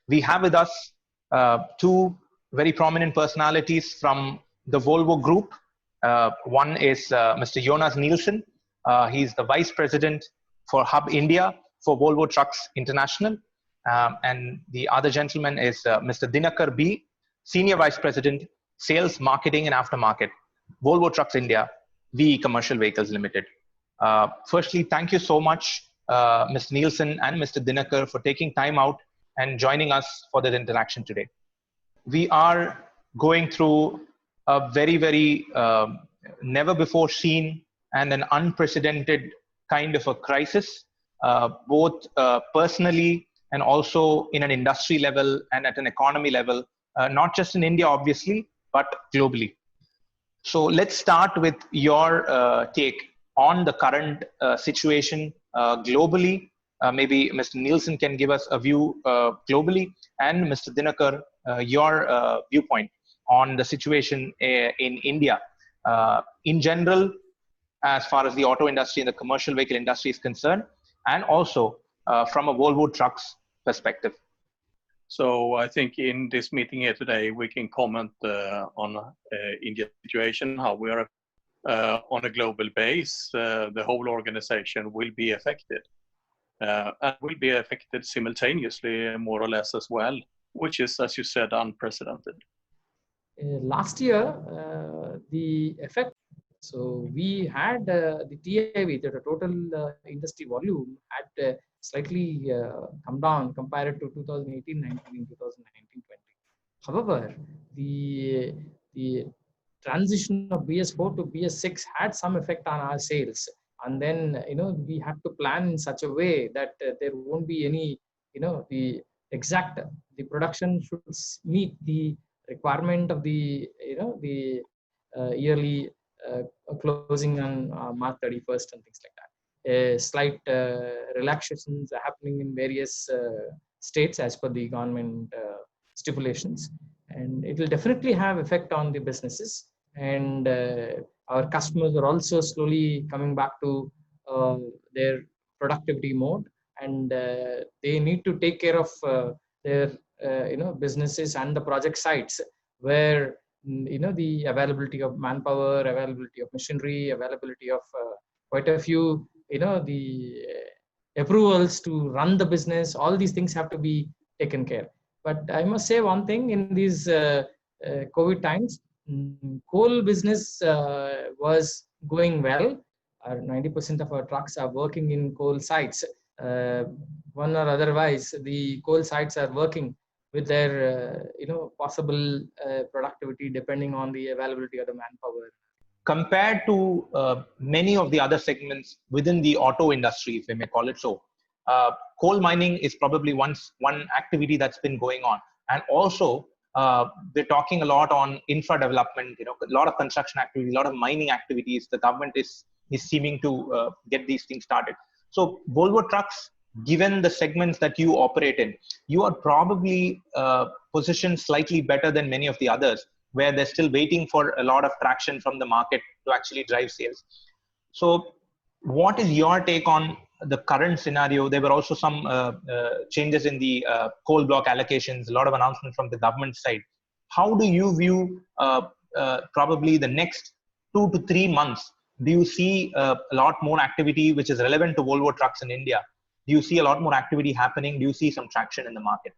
We have with us two very prominent personalities from the Volvo Group. One is Mr. Jonas Nilsson. He's the Vice President for Hub India for Volvo Trucks International. And the other gentleman is Mr. Dinakar B, Senior Vice President, Sales, Marketing and Aftermarket, Volvo Trucks India, VE Commercial Vehicles Ltd. Firstly, thank you so much, Mr. Nilsson and Mr. Dinakar, for taking time out and joining us for this interaction today. We are going through a very never before seen and an unprecedented kind of a crisis, both personally and also in an industry level and at an economy level, not just in India, obviously, but globally. So let's start with your take on the current situation globally. Maybe Mr. Nilsson can give us a view globally, and Mr. Dinakar, your viewpoint on the situation in India in general, as far as the auto industry and the commercial vehicle industry is concerned, and also from a Volvo Trucks perspective. So I think in this meeting here today, we can comment on India's situation, how we are on a global base. The whole organization will be affected and will be affected simultaneously, more or less as well, which is, as you said, unprecedented. Last year, the effect, so we had the TIV, the total industry volume, had slightly come down compared to 2018-19 and 2019-20. However, the transition of BS4 to BS6 had some effect on our sales, and then we had to plan in such a way that there won't be any the production should meet the requirement of the yearly closing on March 31st and things like that. Slight relaxations are happening in various states as per the government stipulations, and it will definitely have effect on the businesses. And our customers are also slowly coming back to their productivity mode, and they need to take care of their businesses and the project sites where the availability of manpower, availability of machinery, availability of quite a few the approvals to run the business, all these things have to be taken care. But I must say one thing, in these COVID times, coal business was going well. 90% of our trucks are working in coal sites. One or otherwise, the coal sites are working with their possible productivity depending on the availability of the manpower. Compared to many of the other segments within the auto industry, if we may call it so, coal mining is probably one activity that's been going on. And also, we're talking a lot on infra development, a lot of construction activity, a lot of mining activities. The government is seeming to get these things started. So Volvo Trucks, given the segments that you operate in, you are probably positioned slightly better than many of the others, where they're still waiting for a lot of traction from the market to actually drive sales. So what is your take on the current scenario? There were also some changes in the coal block allocations, a lot of announcements from the government side. How do you view probably the next 2 to 3 months? Do you see a lot more activity which is relevant to Volvo Trucks in India? Do you see a lot more activity happening? Do you see some traction in the market?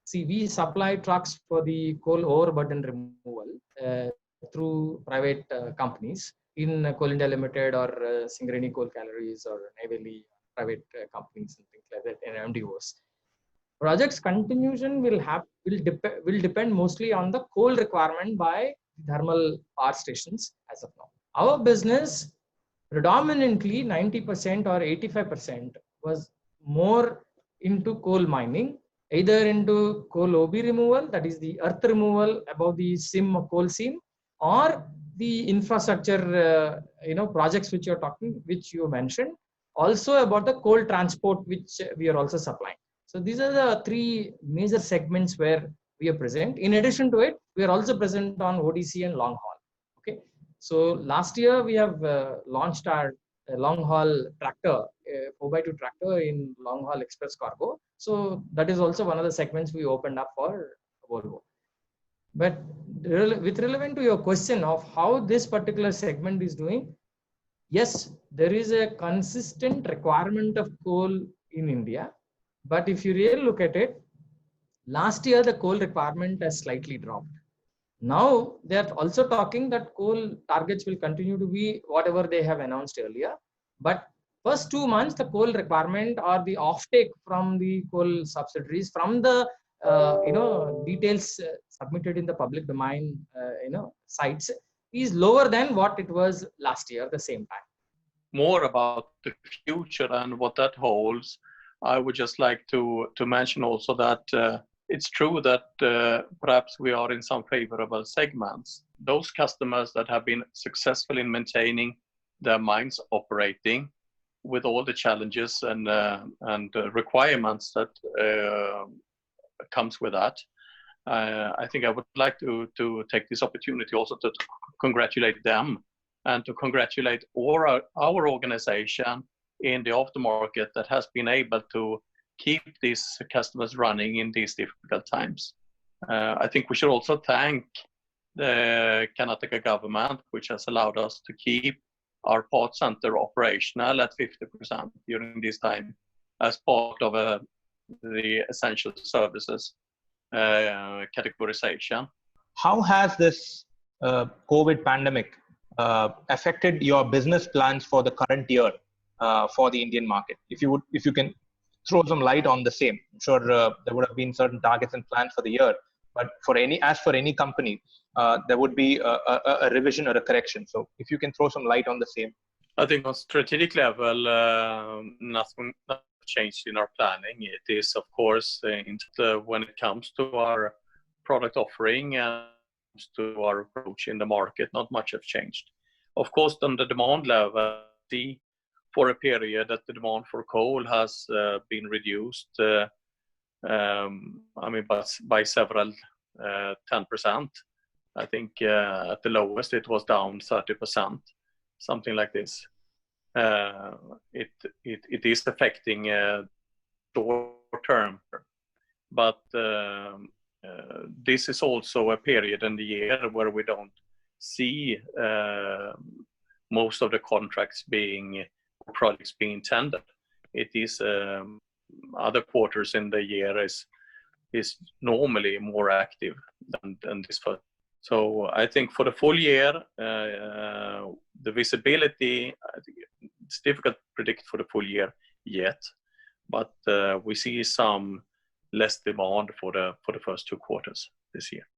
See, we supply trucks for the coal overburden removal through private companies in Coal India Limited or Singareni Coal Galleries or Neyveli private companies and things like that, and MDOs. Project's continuation will depend mostly on the coal requirement by thermal power stations as of now. Our business predominantly 90% or 85% was more into coal mining, either into coal OB removal, that is the earth removal above the coal seam, or the infrastructure projects which you mentioned, also about the coal transport which we are also supplying. So these are the three major segments where we are present. In addition to it, we are also present on ODC and long haul. Okay, so last year we have launched our long haul tractor, 4x2 tractor in long haul express cargo. So that is also one of the segments we opened up for Volvo. But with relevant to your question of how this particular segment is doing, yes, there is a consistent requirement of coal in India. But if you really look at it, last year the coal requirement has slightly dropped. Now they are also talking that coal targets will continue to be whatever they have announced earlier. But first 2 months, the coal requirement or the offtake from the coal subsidiaries from the details submitted in the public domain sites is lower than what it was last year at the same time. More about the future and what that holds, I would just like to mention also that it's true that perhaps we are in some favorable segments. Those customers that have been successful in maintaining their mines operating with all the challenges and requirements that comes with that. I think I would like to take this opportunity also to congratulate them and to congratulate our organization in the aftermarket that has been able to keep these customers running in these difficult times. I think we should also thank the Karnataka government, which has allowed us to keep our part center operational at 50% during this time as part of the essential services categorization. How has this COVID pandemic affected your business plans for the current year for the Indian market? If you can throw some light on the same. I'm sure there would have been certain targets and plans for the year, but as for any company, there would be a revision or a correction. So if you can throw some light on the same. I think on strategic level, nothing changed in our planning. It is, of course, when it comes to our product offering and to our approach in the market, not much has changed. Of course, on the demand level, for a period that the demand for coal has been reduced, by several 10%. I think at the lowest it was down 30%, something like this. It is affecting short term, but this is also a period in the year where we don't see most of the contracts projects being tendered. It is other quarters in the year is normally more active than this first. So I think for the full year, the visibility, I think it's difficult to predict for the full year yet, but we see some less demand for the first 2 quarters this year.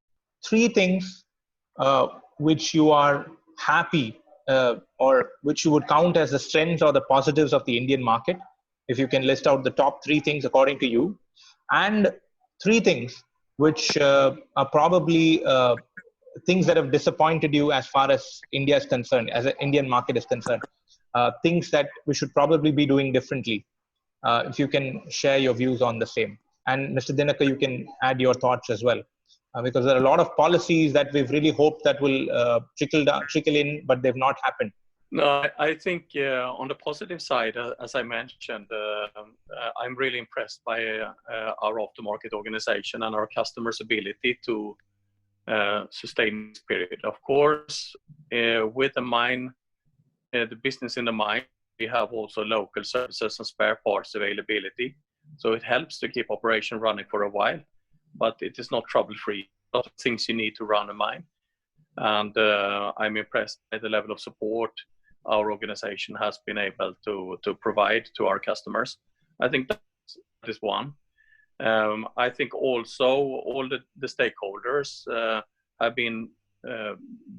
3 things which you are happy or which you would count as the strengths or the positives of the Indian market, if you can list out the top 3 things according to you, and 3 things which are probably things that have disappointed you as far as India is concerned, as the Indian market is concerned, things that we should probably be doing differently. If you can share your views on the same. And Mr. Dinakar, you can add your thoughts as well. Because there are a lot of policies that we've really hoped that will trickle in, but they've not happened. No, I think on the positive side, as I mentioned, I'm really impressed by our aftermarket organization and our customers' ability to sustain this period. Of course, with the business in the mine, we have also local services and spare parts availability. So it helps to keep operation running for a while, but it is not trouble-free. A lot of things you need to run a mine. And I'm impressed by the level of support our organization has been able to provide to our customers. I think that is one. I think also all the stakeholders have been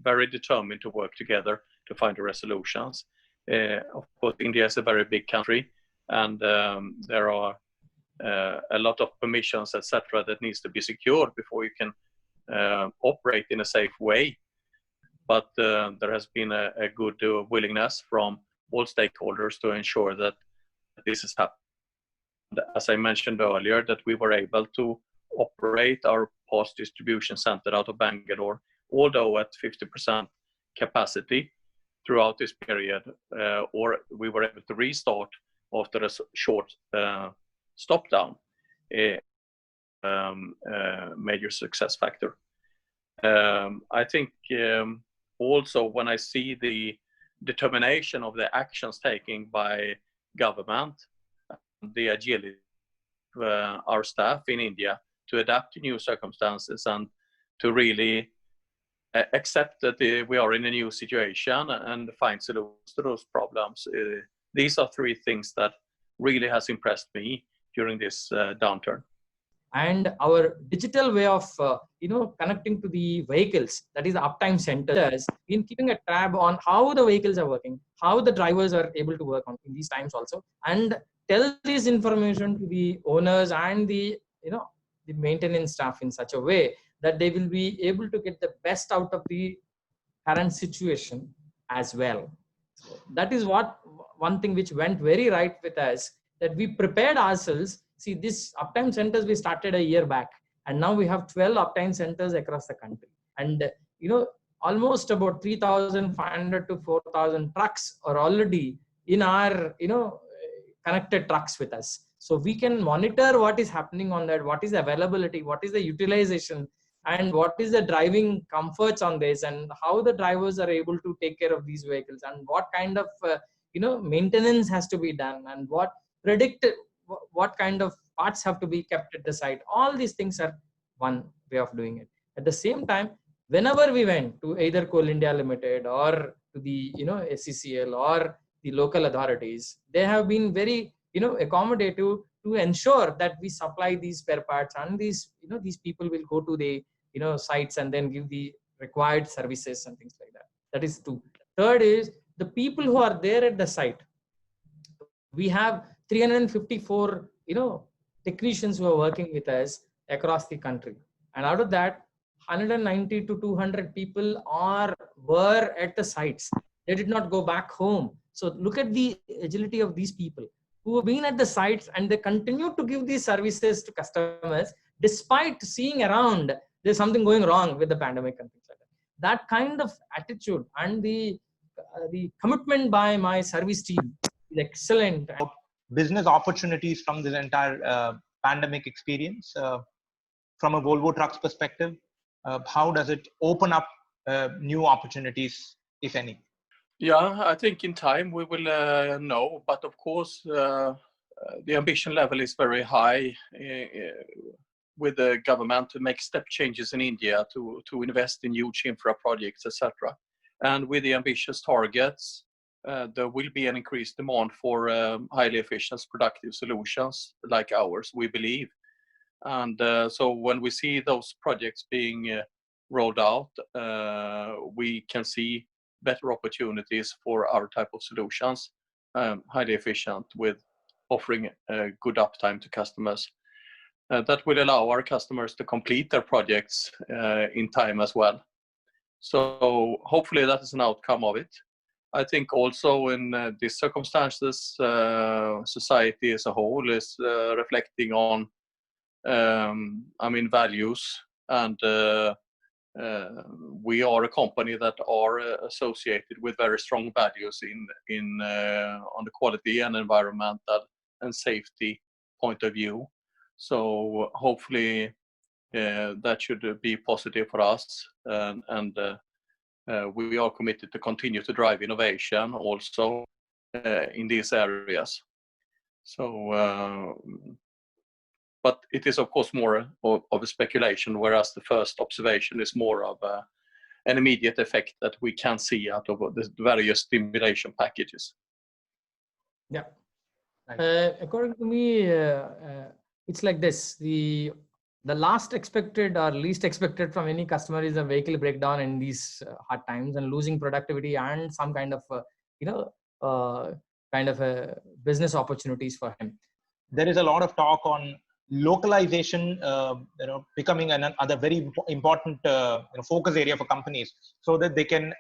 very determined to work together to find the resolutions. Of course, India is a very big country, and there are a lot of permissions, etc., that needs to be secured before you can operate in a safe way. But there has been a good willingness from all stakeholders to ensure that this is happening. As I mentioned earlier, that we were able to operate our post distribution center out of Bangalore, although at 50% capacity, throughout this period, or we were able to restart after a short stop down, major success factor. I think also when I see the determination of the actions taken by government, the agility of our staff in India to adapt to new circumstances and to really accept that we are in a new situation and find solutions to those problems. These are three things that really has impressed me during this downturn. And our digital way of connecting to the vehicles, that is the uptime centers, in keeping a tab on how the vehicles are working, how the drivers are able to work on in these times also, and tell this information to the owners and the the maintenance staff in such a way that they will be able to get the best out of the current situation as well. So that is what one thing which went very right with us, that we prepared ourselves. See, this uptime centers we started a year back, and now we have 12 uptime centers across the country. And almost about 3,500 to 4,000 trucks are already in our connected trucks with us. So we can monitor what is happening on that, what is the availability, what is the utilization, and what is the driving comforts on this, and how the drivers are able to take care of these vehicles, and what kind of maintenance has to be done, and what kind of parts have to be kept at the site. All these things are one way of doing it. At the same time, whenever we went to either Coal India Limited or to the SCCL or the local authorities, they have been very accommodative to ensure that we supply these spare parts, and these people will go to the sites and then give the required services and things like that. That is two. Third is the people who are there at the site. We have 354 technicians who are working with us across the country, and out of that 190 to 200 people were at the sites. They did not go back home. So look at the agility of these people who have been at the sites, and they continue to give these services to customers despite seeing around there's something going wrong with the pandemic and things like that. That kind of attitude and the commitment by my service team is excellent. Business opportunities from this entire pandemic experience, from a Volvo Trucks perspective, how does it open up new opportunities, if any? Yeah, I think in time we will know, but of course the ambition level is very high with the government to make step changes in India to invest in huge infra projects, etc. And with the ambitious targets, there will be an increased demand for highly efficient, productive solutions like ours, we believe. And so when we see those projects being rolled out, we can see better opportunities for our type of solutions, highly efficient, with offering good uptime to customers. That will allow our customers to complete their projects in time as well. So hopefully that is an outcome of it. I think also in these circumstances, society as a whole is reflecting on values, and we are a company that are associated with very strong values on the quality and environmental and safety point of view. So hopefully that should be positive for us, and we are committed to continue to drive innovation also in these areas. So but it is of course more of a speculation, whereas the first observation is more of an immediate effect that we can see out of the various stimulation packages. Yeah. According to me, it's like this: the last expected or least expected from any customer is a vehicle breakdown in these hard times, and losing productivity and some kind of business opportunities for him. There is a lot of talk on localization becoming another very important focus area for companies, so that they can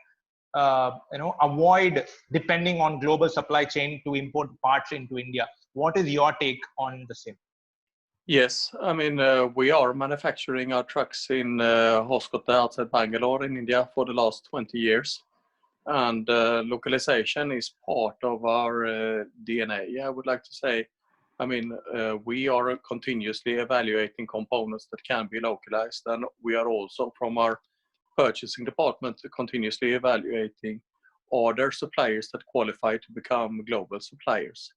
avoid depending on global supply chain to import parts into India. What is your take on the same? Yes, I mean, we are manufacturing our trucks in Hoskote outside Bangalore in India for the last 20 years. and localization is part of our DNA. I would like to say, I mean, we are continuously evaluating components that can be localized, and we are also from our purchasing department continuously evaluating other suppliers that qualify to become global suppliers.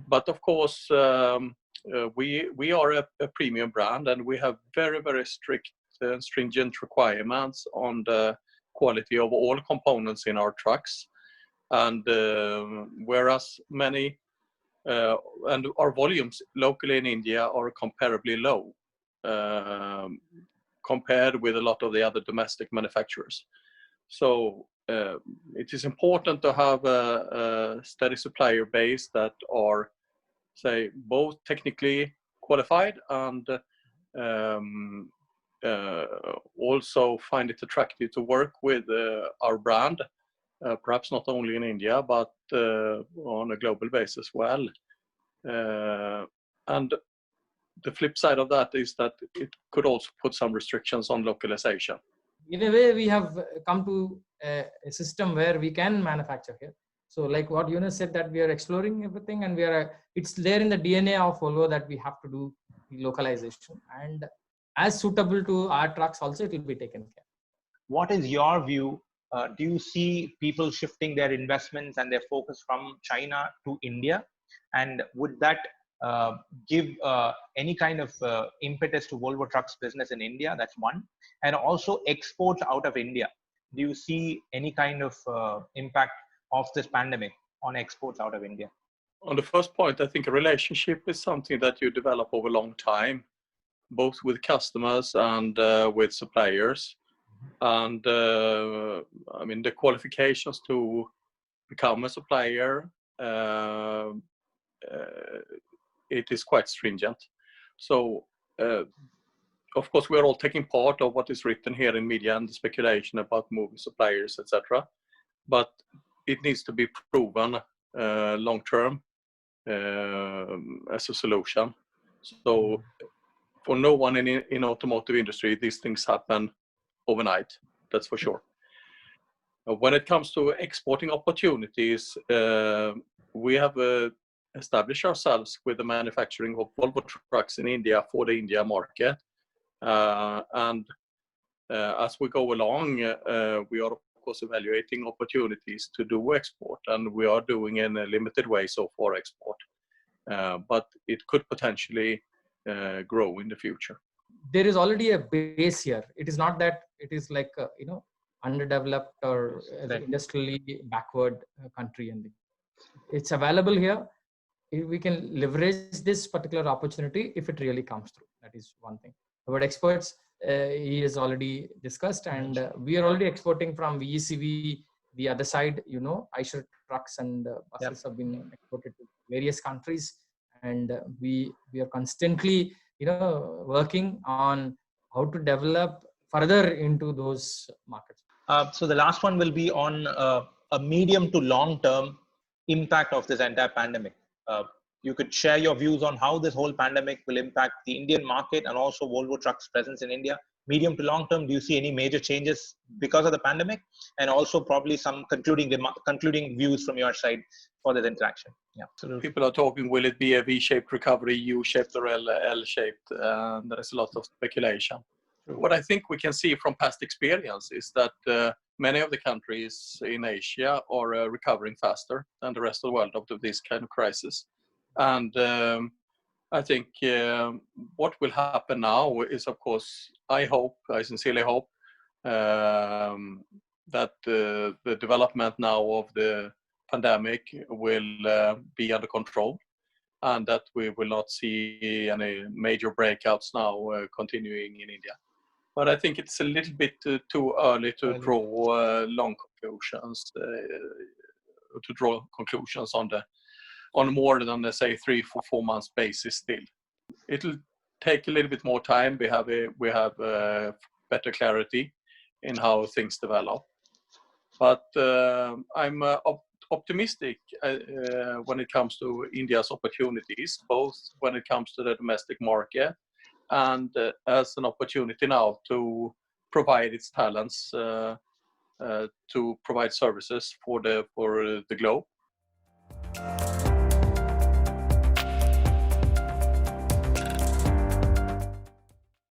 But of course, we are a premium brand, and we have very strict and stringent requirements on the quality of all components in our trucks. And whereas many and our volumes locally in India are comparably low compared with a lot of the other domestic manufacturers. So it is important to have a steady supplier base that are, say, both technically qualified and also find it attractive to work with our brand, perhaps not only in India, but on a global basis as well. And the flip side of that is that it could also put some restrictions on localization. In a way, we have come to a system where we can manufacture here. So like what Jonas said, that we are exploring everything, and it's there in the DNA of Volvo that we have to do the localization, and as suitable to our trucks also, it will be taken care. What is your view? Do you see people shifting their investments and their focus from China to India? And would that give any kind of impetus to Volvo Trucks business in India? That's one. And also exports out of India. Do you see any kind of impact of this pandemic on exports out of India? On the first point, I think a relationship is something that you develop over a long time, both with customers and with suppliers. And I mean, the qualifications to become a supplier, it is quite stringent. So, of course, we're all taking part of what is written here in media and the speculation about moving suppliers, etc. But it needs to be proven long term as a solution. So, for no one in automotive industry, these things happen overnight. That's for sure. When it comes to exporting opportunities, we have established ourselves with the manufacturing of Volvo trucks in India for the India market. And as we go along, we are of course evaluating opportunities to do export, and we are doing in a limited way so far export. But it could potentially grow in the future. There is already a base here. It is not that it is like underdeveloped or industrially backward country, and it's available here. We can leverage this particular opportunity if it really comes through. That is one thing. About exports, he has already discussed, and we are already exporting from VECV. The other side, Eicher trucks and buses have been exported to various countries, and we are constantly working on how to develop further into those markets. So the last one will be on a medium to long term impact of this entire pandemic. You could share your views on how this whole pandemic will impact the Indian market and also Volvo Trucks' presence in India. Medium to long term, do you see any major changes because of the pandemic? And also probably some concluding views from your side for this interaction. Yeah, absolutely. People are talking, will it be a V-shaped recovery, U-shaped or L-shaped? There is a lot of speculation. What I think we can see from past experience is that many of the countries in Asia are recovering faster than the rest of the world after this kind of crisis. And I think what will happen now is, of course, I sincerely hope that the development now of the pandemic will be under control, and that we will not see any major breakouts now continuing in India. But I think it's a little bit too early to draw long conclusions, on more than, let's say, 3-4 months basis still. It'll take a little bit more time. We have better clarity in how things develop. But I'm optimistic when it comes to India's opportunities, both when it comes to the domestic market and as an opportunity now to provide its talents to provide services for the globe.